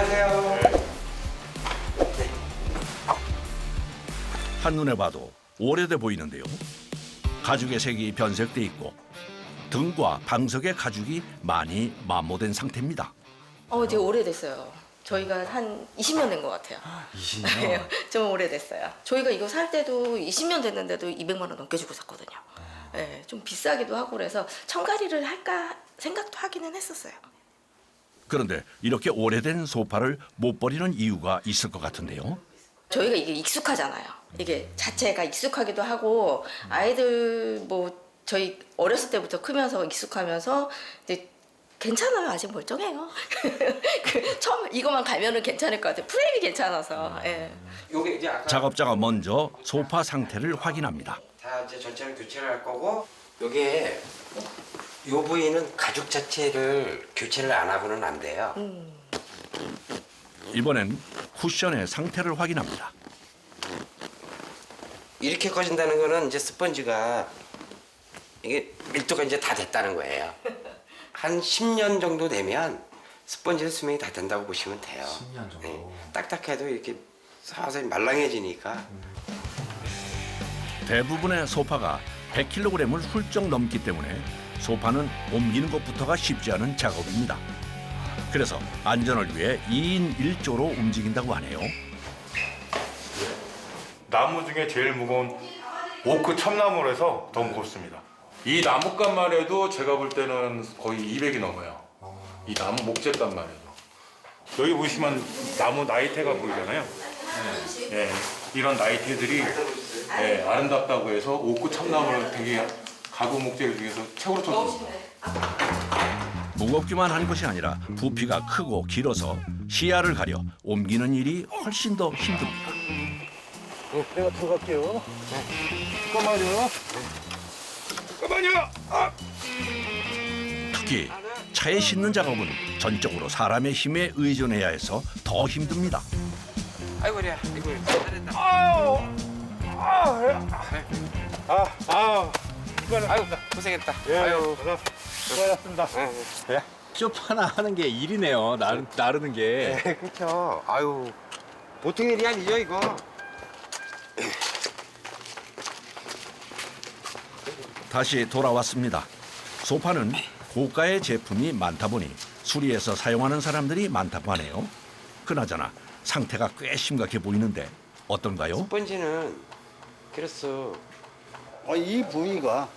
안녕하세요. 한눈에 봐도 오래돼 보이는데요. 가죽의 색이 변색돼 있고 등과 방석의 가죽이 많이 마모된 상태입니다. 이제 오래됐어요. 저희가 한 20년 된 것 같아요. 20년? 좀 오래됐어요. 저희가 이거 살 때도 20년 됐는데도 200만 원 넘게 주고 샀거든요. 네, 좀 비싸기도 하고 그래서 청가리를 할까 생각도 하기는 했었어요. 그런데 이렇게 오래된 소파를 못 버리는 이유가 있을 것 같은데요. 저희가 이게 익숙하잖아요. 이게 자체가 익숙하기도 하고 아이들 뭐 저희 어렸을 때부터 크면서 익숙하면서 이제 괜찮아요. 아직 멀쩡해요. 처음 이것만 갈면은 괜찮을 것 같아요. 프레임이 괜찮아서. 예. 요게 이제 아까 작업자가 먼저 소파 상태를 확인합니다. 다 이제 전체를 교체를 할 거고 요게 요 부위는 가죽 자체를 교체를 안 하고는 안 돼요. 이번엔 쿠션의 상태를 확인합니다. 이렇게 꺼진다는 거는 이제 스펀지가 이게 밀도가 이제 다 됐다는 거예요. 한 10년 정도 되면 스펀지는 수명이 다 된다고 보시면 돼요. 10년 정도. 딱딱해도 이렇게 서서히 말랑해지니까. 대부분의 소파가 100kg을 훌쩍 넘기 때문에 소파는 옮기는 것부터가 쉽지 않은 작업입니다. 그래서 안전을 위해 2인 1조로 움직인다고 하네요. 나무 중에 제일 무거운 오크 참나무라서 더 무겁습니다. 이 나무값만 해도 제가 볼 때는 거의 200이 넘어요. 이 나무 목재값만 해도. 여기 보시면 나무 나이테가 보이잖아요. 네, 이런 나이테들이 아름답다고 해서 오크 참나무를 되게 가구 목재 중에서 최고로 쳐줍니다. 무겁기만 한 것이 아니라 부피가 크고 길어서 시야를 가려 옮기는 일이 훨씬 더 힘듭니다. 내가 들어갈게요. 잠깐만요. 잠깐만요. 특히 차에 싣는 작업은 전적으로 사람의 힘에 의존해야 해서 더 힘듭니다. 아이고 그래. 이거 잘했다. 아유 고생했다. 아유. 수고하셨습니다. 쇼파나 하는 게 일이네요. 나르는 게. 네, 그렇죠. 아유 보통 일이 아니죠 이거. 다시 돌아왔습니다. 소파는 고가의 제품이 많다 보니 수리해서 사용하는 사람들이 많다고 하네요. 그나저나 상태가 꽤 심각해 보이는데 어떤가요? 스펀지는 그래서 이 부위가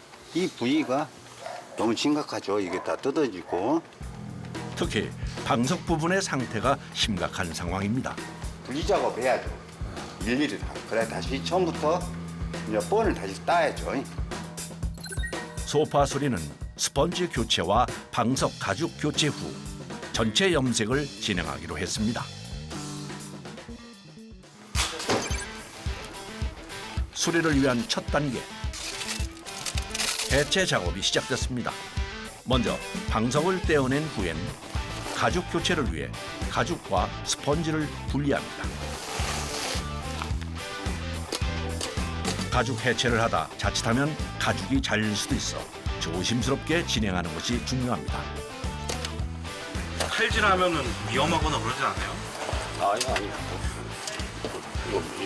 너무 심각하죠. 이게 다 뜯어지고. 특히 방석 부분의 상태가 심각한 상황입니다. 분리 작업해야죠. 일일이 다. 그래 다시 처음부터 이제 본을 다시 따야죠. 소파 수리는 스펀지 교체와 방석 가죽 교체 후 전체 염색을 진행하기로 했습니다. 수리를 위한 첫 단계. 해체 작업이 시작됐습니다. 먼저 방석을 떼어낸 후엔 가죽 교체를 위해 가죽과 스펀지를 분리합니다. 가죽 해체를 하다 자칫하면 가죽이 잘릴 수도 있어 조심스럽게 진행하는 것이 중요합니다. 칼질하면은 위험하거나 그러진 않아요? 아니.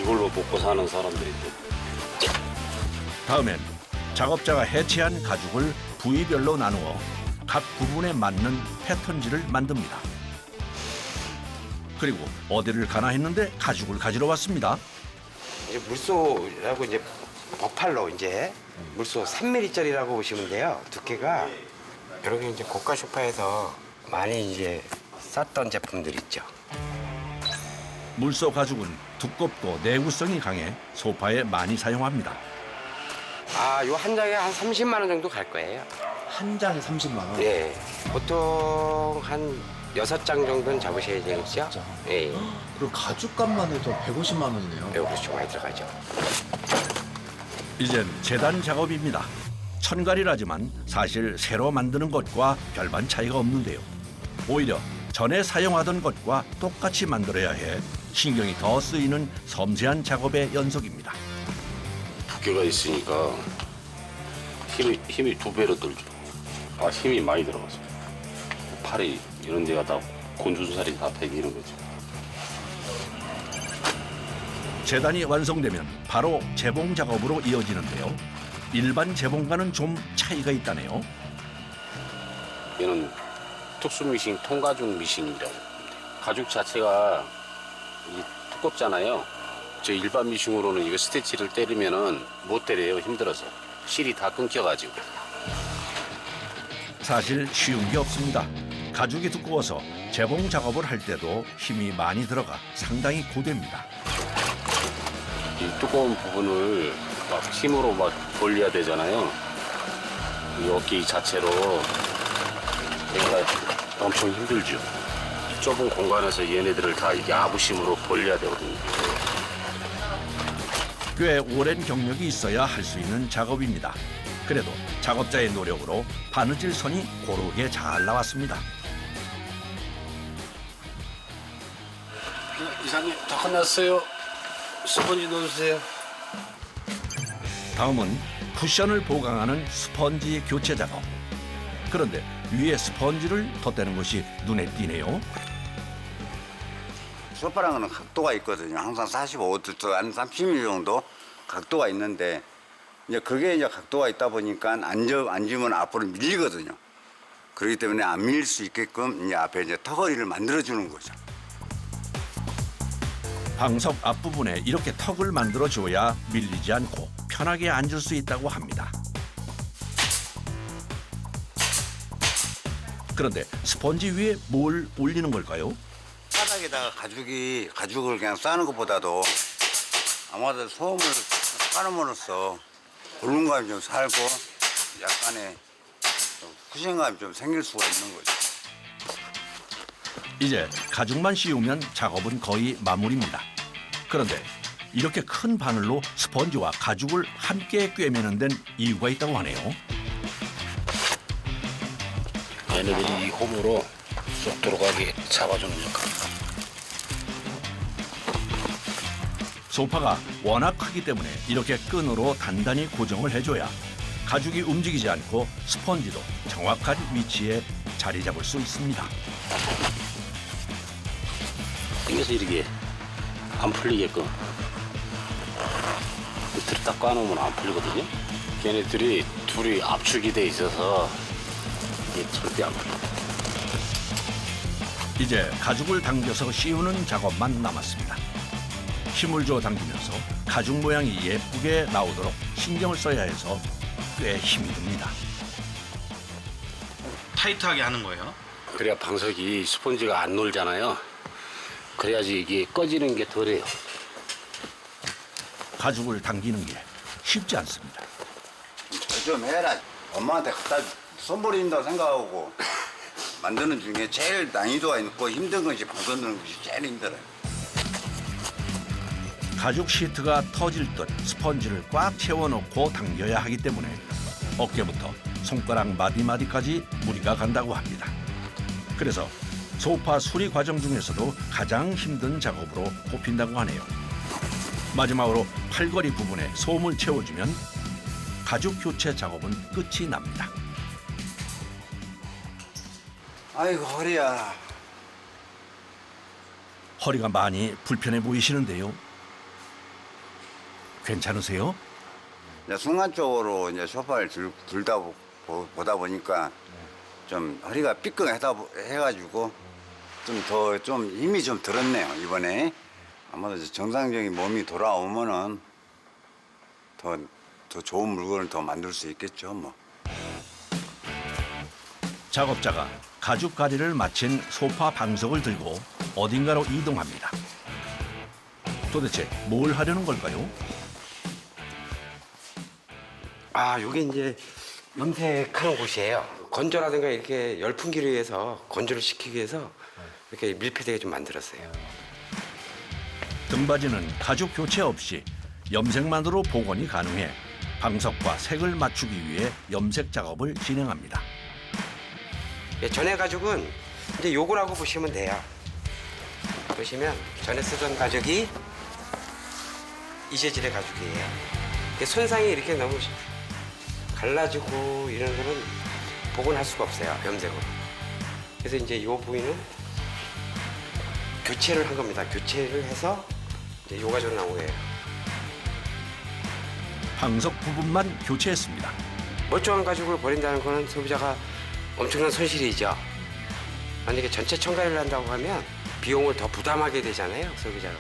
이걸로 먹고 사는 사람들이 또. 다음엔 작업자가 해체한 가죽을 부위별로 나누어 각 부분에 맞는 패턴지를 만듭니다. 그리고 어디를 가나 했는데 가죽을 가지러 왔습니다. 이제 물소라고 이제 버팔로 이제 물소 3mm짜리라고 보시면 돼요. 두께가 이렇게 이제 고가 소파에서 많이 이제 썼던 제품들 있죠. 물소 가죽은 두껍고 내구성이 강해 소파에 많이 사용합니다. 요 한 장에 한 30만 원 정도 갈 거예요. 한 장에 30만 원. 예. 보통 한 6장 정도는 잡으셔야 되겠죠? 예. 그리고 가죽값만 해도 150만 원이네요. 예, 그렇죠. 많이 들어가죠. 이젠 재단 작업입니다. 천갈이라지만 사실 새로 만드는 것과 별반 차이가 없는데요. 오히려 전에 사용하던 것과 똑같이 만들어야 해 신경이 더 쓰이는 섬세한 작업의 연속입니다. 두께가 있으니까 힘이 두 배로 들죠. 힘이 많이 들어가서 팔이 이런 데가 다 곤준살이 다 배기는 거죠. 재단이 완성되면 바로 재봉 작업으로 이어지는데요. 일반 재봉과는 좀 차이가 있다네요. 얘는 특수 미싱, 통가죽 미싱이라고 합니다. 가죽 자체가 두껍잖아요. 저 일반 미싱으로는 이거 스티치를 때리면은 못 때려요. 힘들어서. 실이 다 끊겨가지고. 사실 쉬운 게 없습니다. 가죽이 두꺼워서 재봉 작업을 할 때도 힘이 많이 들어가 상당히 고됩니다. 이 두꺼운 부분을 막 힘으로 막 돌려야 되잖아요. 이 어깨 자체로 얘가 엄청 힘들죠. 좁은 공간에서 얘네들을 다 이게 아부심으로 돌려야 되거든요. 꽤 오랜 경력이 있어야 할 수 있는 작업입니다. 그래도 작업자의 노력으로 바느질 선이 고르게 잘 나왔습니다. 이사님 다 끝났어요. 스펀지 넣어주세요. 다음은 쿠션을 보강하는 스펀지 교체 작업. 그런데 위에 스펀지를 덧대는 것이 눈에 띄네요. 소파랑은 각도가 있거든요. 항상 45도, 한 30mm 정도 각도가 있는데 이제 그게 이제 각도가 있다 보니까 앉으면 앞으로 밀리거든요. 그렇기 때문에 안 밀릴 수 있게끔 이제 앞에 이제 턱걸이를 만들어 주는 거죠. 방석 앞부분에 이렇게 턱을 만들어 줘야 밀리지 않고 편하게 앉을 수 있다고 합니다. 그런데 스펀지 위에 뭘 올리는 걸까요? 바닥에다가 가죽을 그냥 싸는 것보다도 아마도 소음을 깔음으로써 볼륨감이 좀 살고 약간의 좀 쿠션감이 좀 생길 수가 있는 거죠. 이제 가죽만 씌우면 작업은 거의 마무리입니다. 그런데 이렇게 큰 바늘로 스펀지와 가죽을 함께 꿰매는 데는 이유가 있다고 하네요. 얘네들이 이 홈으로 쏙 들어가게 잡아주는 역할입니다. 소파가 워낙 크기 때문에 이렇게 끈으로 단단히 고정을 해줘야 가죽이 움직이지 않고 스펀지도 정확한 위치에 자리 잡을 수 있습니다. 당겨서 이렇게 안 풀리게끔 밑으로 딱 까놓으면 안 풀리거든요. 걔네들이 둘이 압축이 돼 있어서 이게 절대 안 풀려. 이제 가죽을 당겨서 씌우는 작업만 남았습니다. 힘을 줘 당기면서 가죽 모양이 예쁘게 나오도록 신경을 써야 해서 꽤 힘이 듭니다. 타이트하게 하는 거예요? 그래야 방석이 스펀지가 안 놀잖아요. 그래야지 이게 꺼지는 게 덜해요. 가죽을 당기는 게 쉽지 않습니다. 좀 해라. 엄마한테 갖다 선물인다고 생각하고 만드는 중에 제일 난이도가 있고 힘든 것이 방석 넣는 것이 제일 힘들어요. 가죽 시트가 터질 듯 스펀지를 꽉 채워놓고 당겨야 하기 때문에 어깨부터 손가락 마디마디까지 무리가 간다고 합니다. 그래서 소파 수리 과정 중에서도 가장 힘든 작업으로 꼽힌다고 하네요. 마지막으로 팔걸이 부분에 솜을 채워주면 가죽 교체 작업은 끝이 납니다. 아이고 허리야. 허리가 많이 불편해 보이시는데요. 괜찮으세요? 이제 순간적으로 이제 소파를 들다 보다 보니까 좀 허리가 삐끗해가지고 좀 힘이 좀 들었네요 이번에. 아마도 정상적인 몸이 돌아오면은 더 좋은 물건을 더 만들 수 있겠죠 뭐. 작업자가 가죽 가리를 마친 소파 방석을 들고 어딘가로 이동합니다. 도대체 뭘 하려는 걸까요? 아, 요게 이제 염색하는 곳이에요. 건조라든가 이렇게 열풍기를 위해서 건조를 시키기 위해서 이렇게 밀폐되게 좀 만들었어요. 등받이는 가죽 교체 없이 염색만으로 복원이 가능해 방석과 색을 맞추기 위해 염색 작업을 진행합니다. 예, 전에 가죽은 이제 요거라고 보시면 돼요. 보시면 전에 쓰던 가죽이 이 재질의 가죽이에요. 손상이 이렇게 너무 갈라지고 이런 거는 복원할 수가 없어요, 염색으로. 그래서 이제 이 부위는 교체를 한 겁니다. 교체를 해서 이제 요가조로 나온 거예요. 방석 부분만 교체했습니다. 멀쩡한 가죽을 버린다는 거는 소비자가 엄청난 손실이죠. 만약에 전체 첨가를 한다고 하면 비용을 더 부담하게 되잖아요, 소비자가.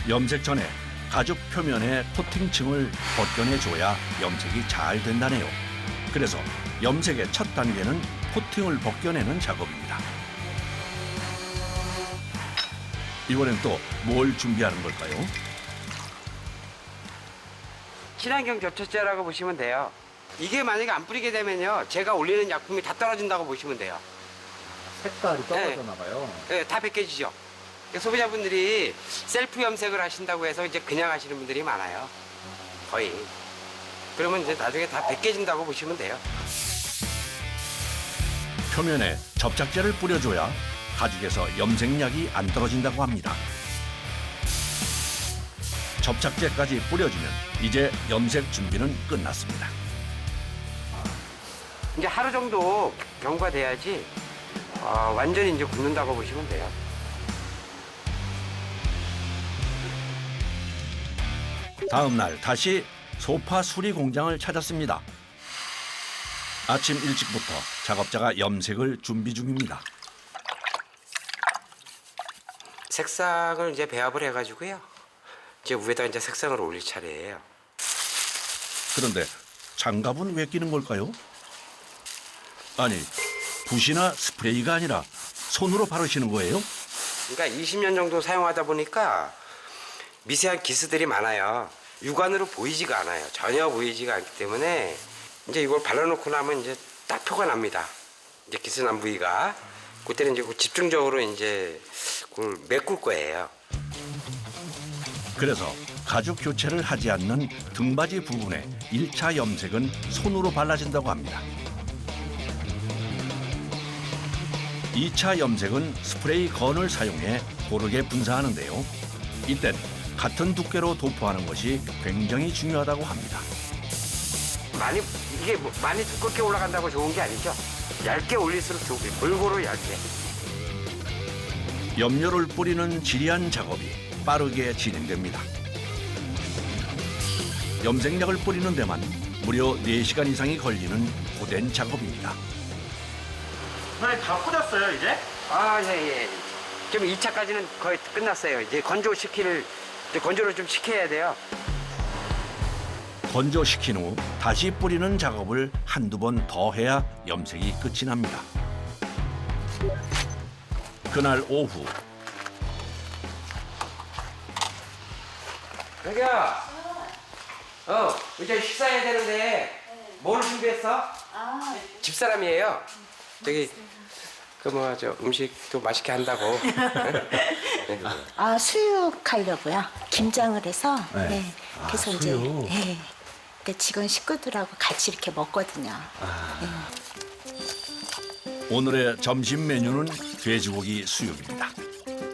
염색 전에 가죽 표면에 코팅층을 벗겨내줘야 염색이 잘 된다네요. 그래서 염색의 첫 단계는 코팅을 벗겨내는 작업입니다. 이번엔 또 뭘 준비하는 걸까요? 친환경 접착제라고 보시면 돼요. 이게 만약에 안 뿌리게 되면요, 제가 올리는 약품이 다 떨어진다고 보시면 돼요. 색깔이 떨어져나 봐요. 네, 다 벗겨지죠. 소비자분들이 셀프 염색을 하신다고 해서 이제 그냥 하시는 분들이 많아요. 거의. 그러면 이제 나중에 다 벗겨진다고 보시면 돼요. 표면에 접착제를 뿌려줘야 가죽에서 염색약이 안 떨어진다고 합니다. 접착제까지 뿌려주면 이제 염색 준비는 끝났습니다. 이제 하루 정도 경과돼야지 완전히 이제 굳는다고 보시면 돼요. 다음 날 다시 소파 수리 공장을 찾았습니다. 아침 일찍부터 작업자가 염색을 준비 중입니다. 색상을 이제 배합을 해가지고요. 이제 위에다 이제 색상을 올릴 차례예요. 그런데 장갑은 왜 끼는 걸까요? 아니, 붓이나 스프레이가 아니라 손으로 바르시는 거예요? 그러니까 20년 정도 사용하다 보니까 미세한 기스들이 많아요. 육안으로 보이지가 않아요. 전혀 보이지가 않기 때문에 이제 이걸 발라놓고 나면 이제 딱 표가 납니다. 이제 기스 난 부위가. 그때는 이제 집중적으로 이제 그걸 메꿀 거예요. 그래서 가죽 교체를 하지 않는 등받이 부분에 1차 염색은 손으로 발라진다고 합니다. 2차 염색은 스프레이 건을 사용해 고르게 분사하는데요. 이땐 같은 두께로 도포하는 것이 굉장히 중요하다고 합니다. 이게 많이 두껍게 올라간다고 좋은 게 아니죠. 얇게 올릴수록 좋고 골고루 얇게. 염료를 뿌리는 지리한 작업이 빠르게 진행됩니다. 염색약을 뿌리는 데만 무려 4시간 이상이 걸리는 고된 작업입니다. 선생님 다 꽂았어요 이제? 예. 지금 2차까지는 거의 끝났어요. 이제 건조를 좀 시켜야 돼요. 건조시킨 후 다시 뿌리는 작업을 한두 번 더 해야 염색이 끝이 납니다. 그날 오후 여기야. 이제 식사해야 되는데 뭘 준비했어? 집사람이에요. 저기 음식도 맛있게 한다고. 수육하려고요. 김장을 해서. 네. 네. 그래서 이제 네. 그러니까 직원 식구들하고 같이 이렇게 먹거든요. 오늘의 점심 메뉴는 돼지고기 수육입니다.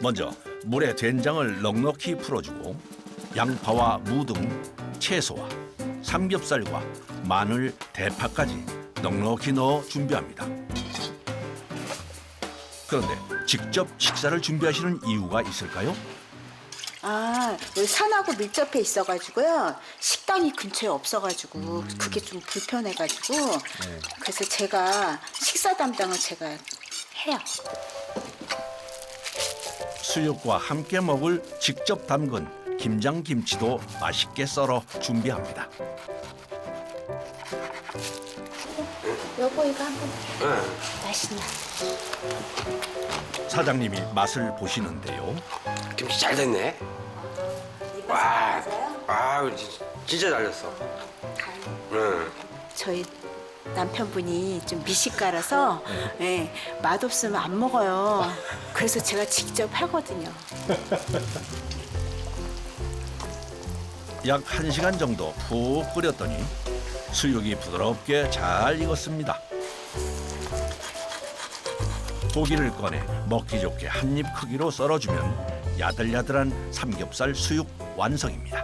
먼저 물에 된장을 넉넉히 풀어주고 양파와 무 등 채소와 삼겹살과 마늘, 대파까지 넉넉히 넣어 준비합니다. 그런데 직접 식사를 준비하시는 이유가 있을까요? 여기 산하고 밀접해 있어가지고요. 식당이 근처에 없어가지고 그게 좀 불편해가지고 그래서 제가 식사 담당을 제가 해요. 수육과 함께 먹을 직접 담근 김장김치도 맛있게 썰어 준비합니다. 여보 이거 한번 맛있나? 사장님이 맛을 보시는데요. 김치 잘 됐네. 와, 진짜 잘 됐어. 저희 남편분이 좀 미식가라서 맛없으면 안 먹어요. 그래서 제가 직접 하거든요. 약 1시간 정도 푹 끓였더니 수육이 부드럽게 잘 익었습니다. 고기를 꺼내 먹기 좋게 한 입 크기로 썰어주면 야들야들한 삼겹살 수육 완성입니다.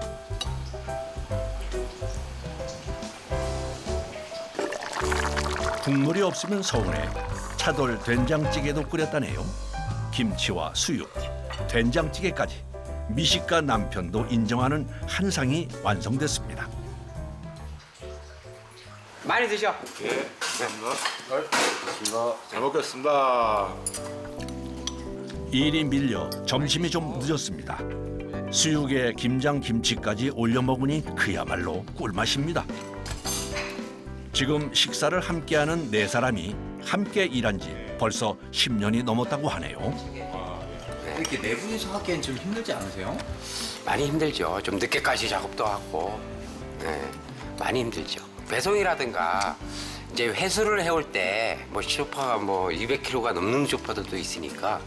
국물이 없으면 서운해 차돌 된장찌개도 끓였다네요. 김치와 수육, 된장찌개까지 미식가 남편도 인정하는 한상이 완성됐습니다. 많이 드셔. 잘 먹겠습니다. 일이 밀려 점심이 좀 늦었습니다. 수육에 김장 김치까지 올려 먹으니 그야말로 꿀맛입니다. 지금 식사를 함께하는 네 사람이 함께 일한 지 벌써 10년이 넘었다고 하네요. 이렇게 네 분이서 하기엔 좀 힘들지 않으세요? 많이 힘들죠. 좀 늦게까지 작업도 하고, 네, 많이 힘들죠. 배송이라든가 이제 회수를 해올 때 뭐 쇼파가 뭐 200kg가 넘는 쇼파들도 있으니까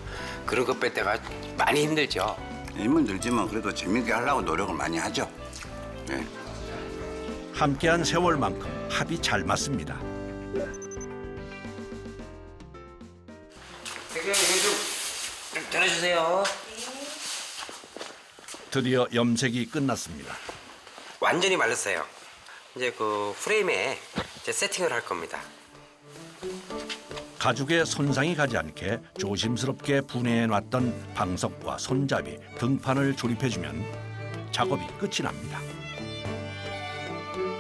그런 거 뺄 때가 많이 힘들죠. 힘은 들지만 그래도 재밌게 하려고 노력을 많이 하죠. 네. 함께한 세월만큼 합이 잘 맞습니다. 이거 좀 들어주세요. 드디어 염색이 끝났습니다. 완전히 말랐어요. 이제 그 프레임에 이제 세팅을 할 겁니다. 가죽에 손상이 가지 않게 조심스럽게 분해해놨던 방석과 손잡이, 등판을 조립해주면 작업이 끝이 납니다.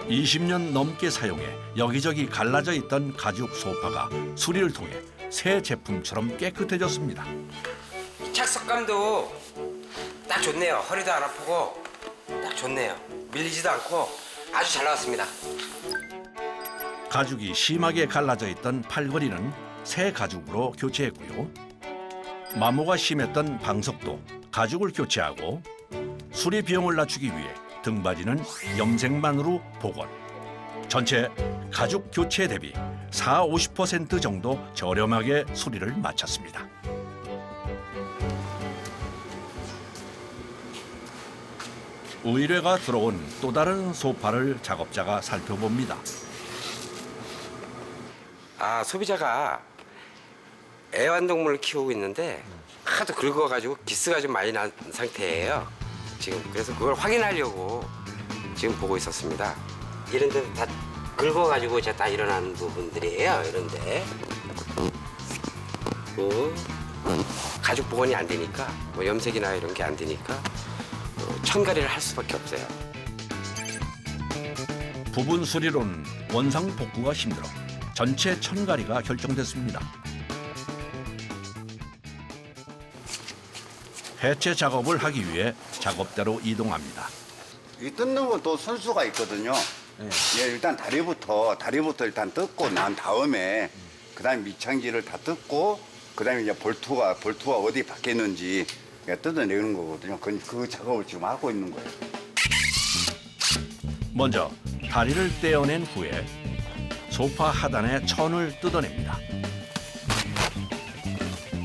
20년 넘게 사용해 여기저기 갈라져 있던 가죽 소파가 수리를 통해 새 제품처럼 깨끗해졌습니다. 착석감도 딱 좋네요. 허리도 안 아프고 딱 좋네요. 밀리지도 않고 아주 잘 나왔습니다. 가죽이 심하게 갈라져 있던 팔걸이는 새 가죽으로 교체했고요. 마모가 심했던 방석도 가죽을 교체하고 수리 비용을 낮추기 위해 등받이는 염색만으로 복원. 전체 가죽 교체 대비 40~50% 정도 저렴하게 수리를 마쳤습니다. 의뢰가 들어온 또 다른 소파를 작업자가 살펴봅니다. 아, 소비자가 애완동물을 키우고 있는데 하도 긁어가지고 기스가 좀 많이 난 상태예요. 지금 그래서 그걸 확인하려고 지금 보고 있었습니다. 이런 데는 다 긁어가지고 이제 다 일어나는 부분들이에요. 이런데 가죽 복원이 안 되니까 뭐 염색이나 이런 게 안 되니까 천갈이를 할 수밖에 없어요. 부분 수리로는 원상 복구가 힘들어 전체 천갈이가 결정됐습니다. 해체 작업을 하기 위해 작업대로 이동합니다. 이 뜯는 것도 선수가 있거든요. 예, 일단 다리부터 일단 뜯고 난 다음에 그다음에 밑창지를 다 뜯고 그다음에 이제 볼트가 어디 박혔는지 뜯어내는 거거든요. 그 작업을 지금 하고 있는 거예요. 먼저 다리를 떼어낸 후에 소파 하단의 천을 뜯어냅니다.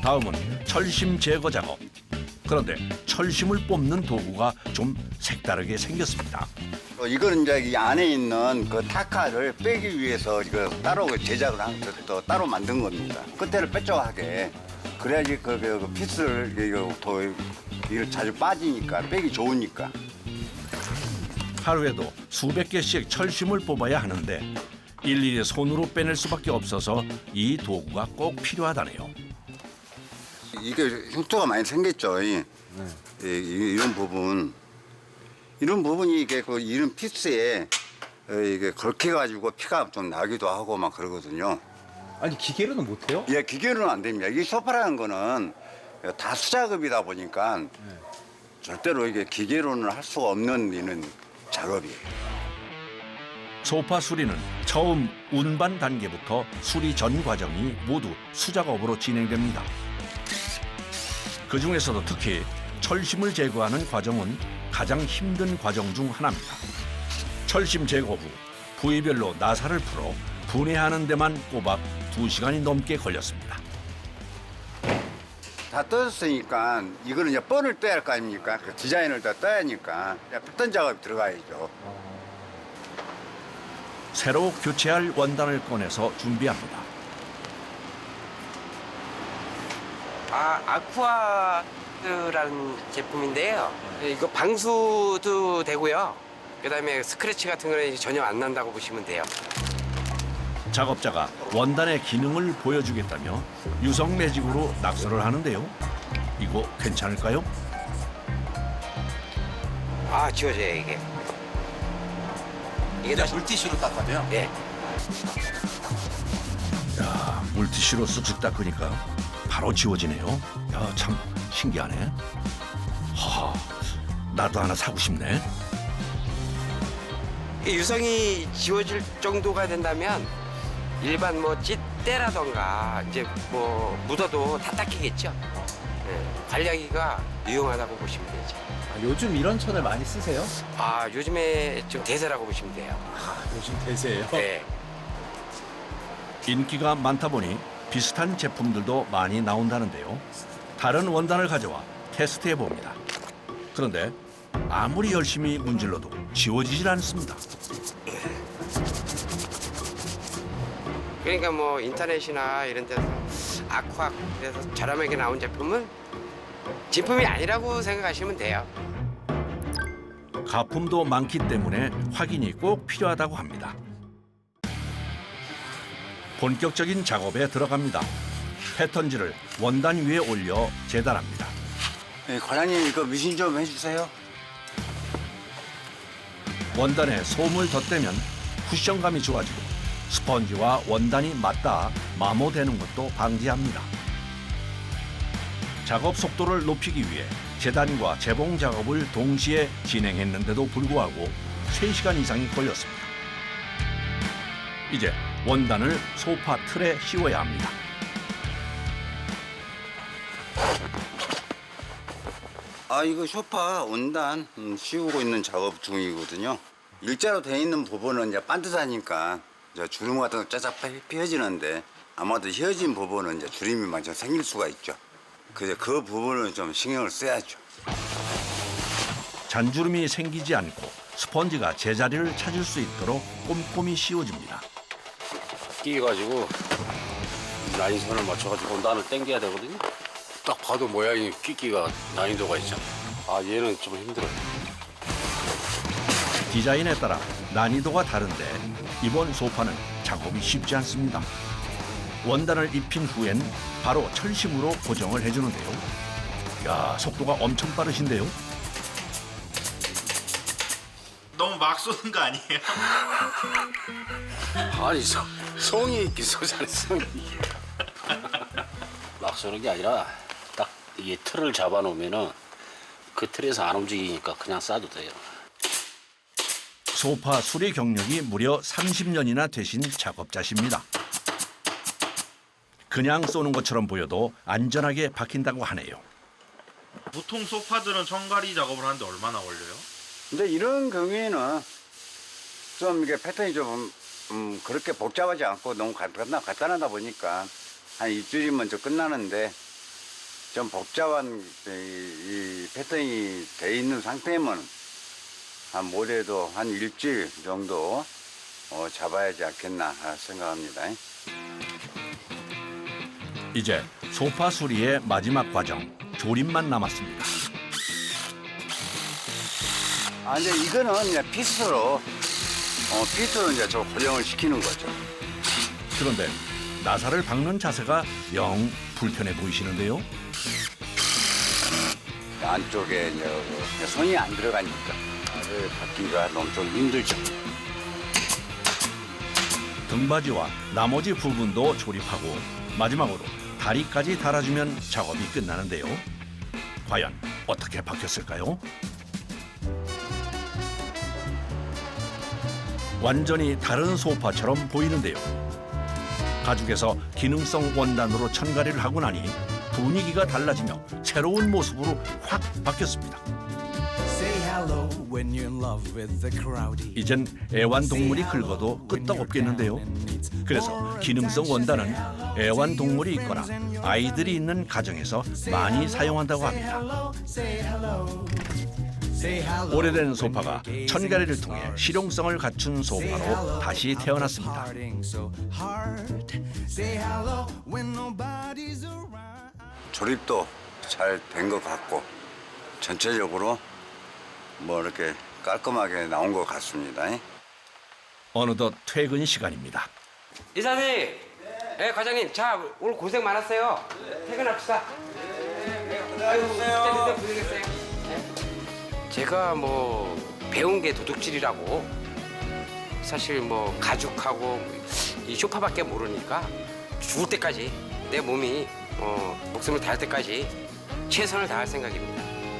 다음은 철심 제거 작업. 그런데 철심을 뽑는 도구가 좀 색다르게 생겼습니다. 이거는 이제 이 안에 있는 그 타카를 빼기 위해서 이거 따로 제작을 또 따로 만든 겁니다. 끝에를 뾰족하게 그래야지 그 피스를 이걸 자주 빠지니까 빼기 좋으니까. 하루에도 수백 개씩 철심을 뽑아야 하는데 일일이 손으로 빼낼 수밖에 없어서 이 도구가 꼭 필요하다네요. 이게 흉터가 많이 생겼죠. 이런 부분이 이게 그 이런 피스에 이게 걸켜가지고 피가 좀 나기도 하고 막 그러거든요. 아니 기계로는 못해요? 예, 기계로는 안 됩니다. 이 소파라는 거는 다 수작업이다 보니까 절대로 이게 기계로는 할 수가 없는 이런 작업이에요. 소파 수리는 처음 운반 단계부터 수리 전 과정이 모두 수작업으로 진행됩니다. 그중에서도 특히 철심을 제거하는 과정은 가장 힘든 과정 중 하나입니다. 철심 제거 후 부위별로 나사를 풀어 분해하는 데만 꼬박 2시간이 넘게 걸렸습니다. 다 뜯었으니까 이거는 이제 뻔을 떼야 할 거 아닙니까? 그 디자인을 다 떠야 하니까 뺐던 작업이 들어가야죠. 새로 교체할 원단을 꺼내서 준비합니다. 아쿠아드라는 제품인데요. 이거 방수도 되고요. 그다음에 스크래치 같은 거는 전혀 안 난다고 보시면 돼요. 작업자가 원단의 기능을 보여주겠다며 유성 매직으로 낙서를 하는데요. 이거 괜찮을까요? 아, 지워져요, 이게. 이게 다 물티슈로 닦아도요? 예. 야, 물티슈로 쓱쓱 닦으니까 바로 지워지네요. 야, 참 신기하네. 나도 하나 사고 싶네. 이 유성이 지워질 정도가 된다면 일반 뭐 찌떼라던가 이제 뭐 묻어도 다 닦이겠죠. 예, 관리하기가 유용하다고 보시면 되죠. 요즘 이런 천을 많이 쓰세요? 아, 요즘에 좀 대세라고 보시면 돼요. 요즘 대세예요? 네. 인기가 많다 보니 비슷한 제품들도 많이 나온다는데요. 다른 원단을 가져와 테스트해 봅니다. 그런데 아무리 열심히 문질러도 지워지질 않습니다. 그러니까 뭐 인터넷이나 이런 데서 아쿠아 그래서 저렴하게 나온 제품은 진품이 아니라고 생각하시면 돼요. 가품도 많기 때문에 확인이 꼭 필요하다고 합니다. 본격적인 작업에 들어갑니다. 패턴지를 원단 위에 올려 재단합니다. 네, 과장님 이거 미신 좀 해주세요. 원단에 솜을 덧대면 쿠션감이 좋아지고 스펀지와 원단이 맞닿아 마모되는 것도 방지합니다. 작업 속도를 높이기 위해 재단과 재봉 작업을 동시에 진행했는데도 불구하고 3시간 이상이 걸렸습니다. 이제 원단을 소파 틀에 씌워야 합니다. 아, 이거 소파 원단 씌우고 있는 작업 중이거든요. 일자로 돼 있는 부분은 이제 반듯하니까 이제 주름 같은 거 짜작 펴지는데 아마도 휘어진 부분은 이제 주름이 많이 생길 수가 있죠. 그래서 그 부분은 좀 신경을 써야죠. 잔주름이 생기지 않고 스펀지가 제자리를 찾을 수 있도록 꼼꼼히 씌워줍니다. 끼가지고 라인선을 맞춰가지고 원단을 당겨야 되거든요. 딱 봐도 모양이 끼기가 난이도가 있잖아. 아, 얘는 좀 힘들어요. 디자인에 따라 난이도가 다른데 이번 소파는 작업이 쉽지 않습니다. 원단을 입힌 후엔 바로 철심으로 고정을 해주는데요. 야, 속도가 엄청 빠르신데요. 너무 막 쏘는 거 아니에요? 아니, 성이 있긴 쏘잖아요, 성이. 막 쏘는 게 아니라 딱 이게 틀을 잡아놓으면은 그 틀에서 안 움직이니까 그냥 쏴도 돼요. 소파 수리 경력이 무려 30년이나 되신 작업자십니다. 그냥 쏘는 것처럼 보여도 안전하게 박힌다고 하네요. 보통 소파들은 천가리 작업을 하는데 얼마나 걸려요? 근데 이런 경우에는 좀 이게 패턴이 좀 그렇게 복잡하지 않고 너무 간단하다 보니까 한 일주일이면 좀 끝나는데 좀 복잡한 이 패턴이 돼 있는 상태면 한 못해도 한 일주일 정도 잡아야지 않겠나 생각합니다. 이제 소파 수리의 마지막 과정, 조립만 남았습니다. 아, 이제 이거는 그냥 피스로 이제 저 고정을 시키는 거죠. 그런데 나사를 박는 자세가 영 불편해 보이시는데요. 안쪽에 이제 손이 안 들어가니까 나를 박기가 너무 좀 힘들죠. 등받이와 나머지 부분도 조립하고 마지막으로 다리까지 달아주면 작업이 끝나는데요. 과연 어떻게 박혔을까요? 완전히 다른 소파처럼 보이는데요. 가죽에서 기능성 원단으로 천가리를 하고 나니 분위기가 달라지며 새로운 모습으로 확 바뀌었습니다. 이젠 애완동물이 긁어도 끄떡없겠는데요. 그래서 기능성 원단은 애완동물이 있거나 아이들이 있는 가정에서 많이 사용한다고 합니다. 오래된 소파가 천가리를 통해 실용성을 갖춘 소파로 다시 태어났습니다. 조립도 잘 된 것 같고 전체적으로 뭐 이렇게 깔끔하게 나온 것 같습니다. 어느덧 퇴근 시간입니다. 이사님, 네, 과장님, 자 오늘 고생 많았어요. 퇴근합시다. 제가 뭐 배운 게 도둑질이라고 사실 뭐 가죽하고 이 쇼파밖에 모르니까 죽을 때까지 내 몸이 목숨을 다할 때까지 최선을 다할 생각입니다.